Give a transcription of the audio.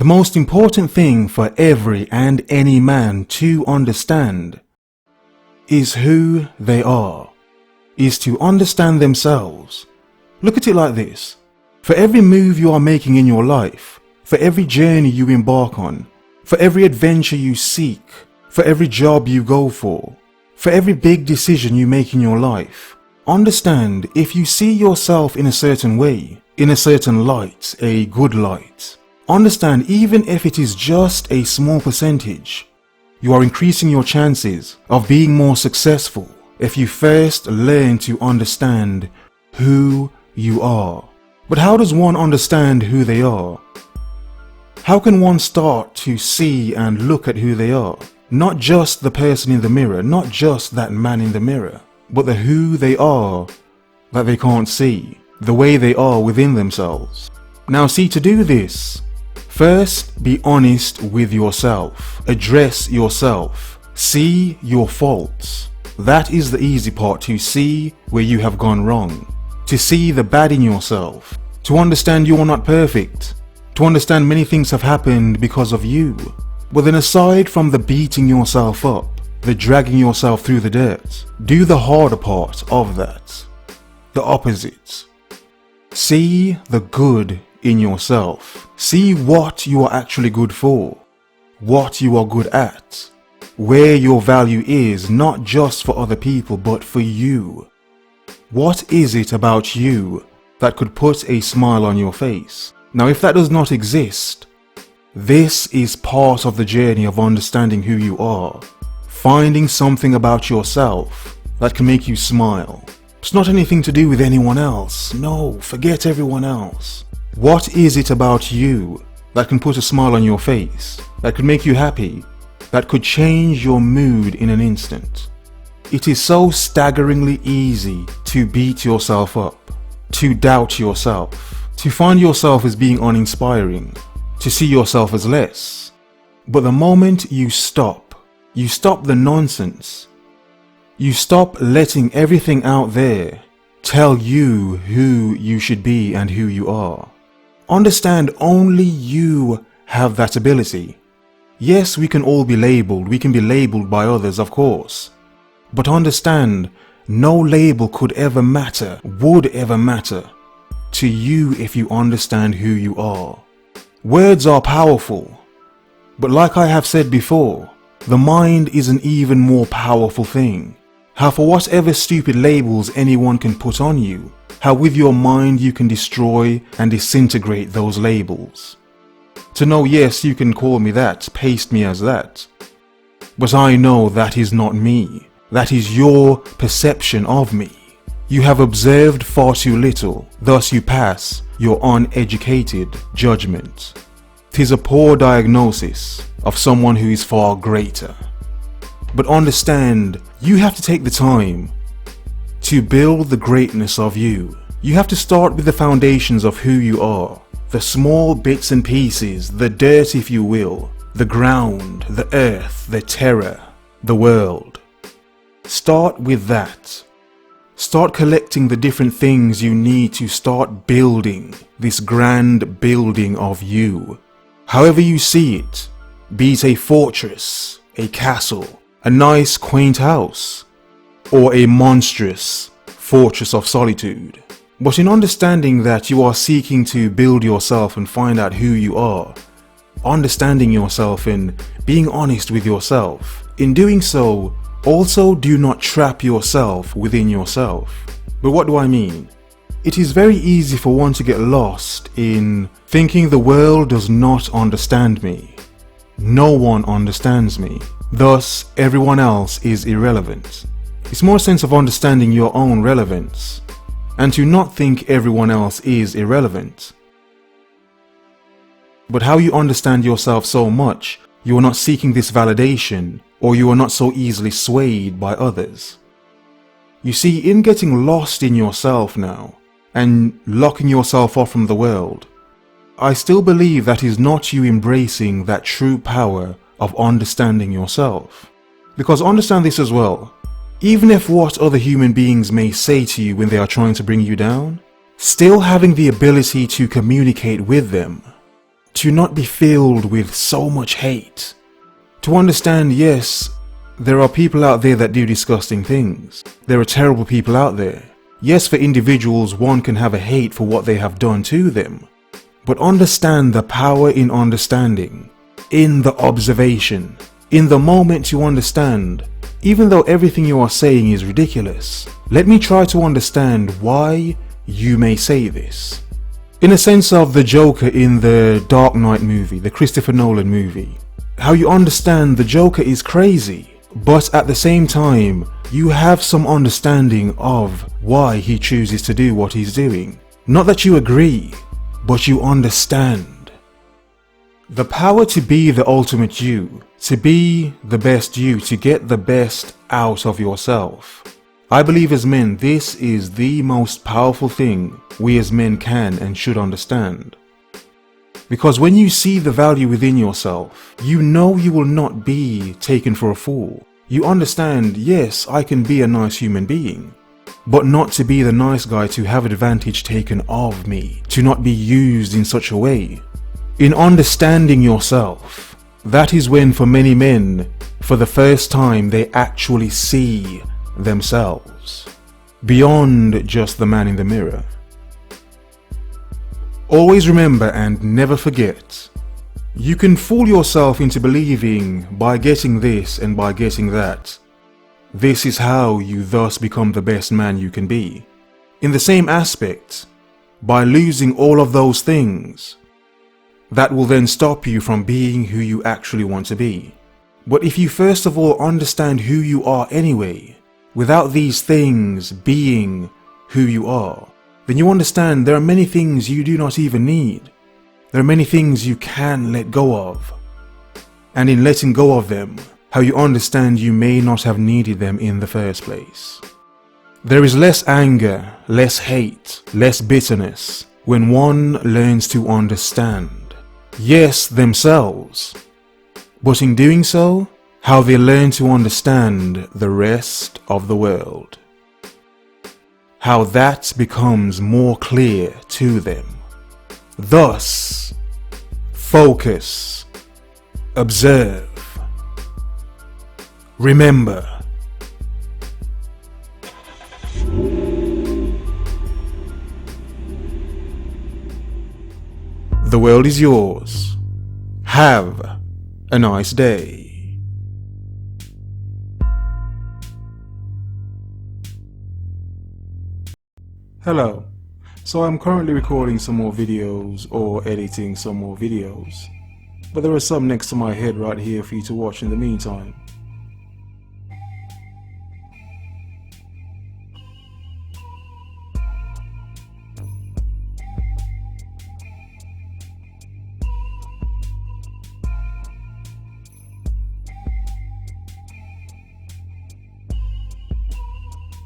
The most important thing for every and any man to understand is who they are, is to understand themselves. Look at it like this. For every move you are making in your life, for every journey you embark on, for every adventure you seek, for every job you go for every big decision you make in your life, understand if you see yourself in a certain way, in a certain light, a good light, understand even if it is just a small percentage, you are increasing your chances of being more successful if you first learn to understand who you are. But how does one understand who they are? How can one start to see and look at who they are? Not just the person in the mirror, not just that man in the mirror, but the who they are that they can't see, the way they are within themselves. Now see, to do this, first be honest with yourself, address yourself, see your faults. That is the easy part, to see where you have gone wrong, to see the bad in yourself, to understand you are not perfect, to understand many things have happened because of you. But then aside from the beating yourself up, the dragging yourself through the dirt, do the harder part of that, the opposite. See the good in yourself. See what you are actually good for, what you are good at, where your value is, not just for other people but for you. What is it about you that could put a smile on your face? Now if that does not exist, this is part of the journey of understanding who you are, finding something about yourself that can make you smile. It's not anything to do with anyone else. No, forget everyone else. What is it about you that can put a smile on your face, that could make you happy, that could change your mood in an instant? It is so staggeringly easy to beat yourself up, to doubt yourself, to find yourself as being uninspiring, to see yourself as less. But the moment you stop the nonsense, you stop letting everything out there tell you who you should be and who you are. Understand only you have that ability. Yes, we can all be labeled, we can be labeled by others, of course. But understand, no label could ever matter, would ever matter to you if you understand who you are. Words are powerful, but like I have said before, the mind is an even more powerful thing. How for whatever stupid labels anyone can put on you, how with your mind you can destroy and disintegrate those labels. To know, yes, you can call me that, paste me as that, but I know that is not me. That is your perception of me. You have observed far too little, thus you pass your uneducated judgment. 'Tis a poor diagnosis of someone who is far greater. But understand, you have to take the time to build the greatness of you. You have to start with the foundations of who you are, the small bits and pieces, the dirt if you will, the ground, the earth, the terror, the world. Start with that. Start collecting the different things you need to start building this grand building of you. However you see it, be it a fortress, a castle, a nice quaint house, or a monstrous fortress of solitude. But in understanding that you are seeking to build yourself and find out who you are, understanding yourself and being honest with yourself, in doing so, also do not trap yourself within yourself. But what do I mean? It is very easy for one to get lost in thinking the world does not understand me. No one understands me. Thus, everyone else is irrelevant. It's more a sense of understanding your own relevance, and to not think everyone else is irrelevant. But how you understand yourself so much, you are not seeking this validation, or you are not so easily swayed by others. You see, in getting lost in yourself now, and locking yourself off from the world, I still believe that is not you embracing that true power of understanding yourself. Because understand this as well, even if what other human beings may say to you when they are trying to bring you down, still having the ability to communicate with them, to not be filled with so much hate. To understand, yes, there are people out there that do disgusting things. There are terrible people out there. Yes, for individuals, one can have a hate for what they have done to them. But understand the power in understanding, in the observation, in the moment to understand. Even though everything you are saying is ridiculous, let me try to understand why you may say this. In a sense of the Joker in the Dark Knight movie, the Christopher Nolan movie, how you understand the Joker is crazy, but at the same time, you have some understanding of why he chooses to do what he's doing. Not that you agree, but you understand. The power to be the ultimate you, to be the best you, to get the best out of yourself. I believe as men, this is the most powerful thing we as men can and should understand. Because when you see the value within yourself, you know you will not be taken for a fool. You understand, yes, I can be a nice human being, but not to be the nice guy to have advantage taken of me, to not be used in such a way. In understanding yourself, that is when for many men, for the first time, they actually see themselves beyond just the man in the mirror. Always remember and never forget, you can fool yourself into believing by getting this and by getting that. This is how you thus become the best man you can be. In the same aspect, by losing all of those things, that will then stop you from being who you actually want to be. But if you first of all understand who you are anyway, without these things being who you are, then you understand there are many things you do not even need. There are many things you can let go of. And in letting go of them, how you understand you may not have needed them in the first place. There is less anger, less hate, less bitterness when one learns to understand, yes, themselves, but in doing so, how they learn to understand the rest of the world. How that becomes more clear to them. Thus, focus, observe, remember. The world is yours. Have a nice day. Hello. So I'm currently recording some more videos or editing some more videos, but there are some next to my head right here for you to watch in the meantime.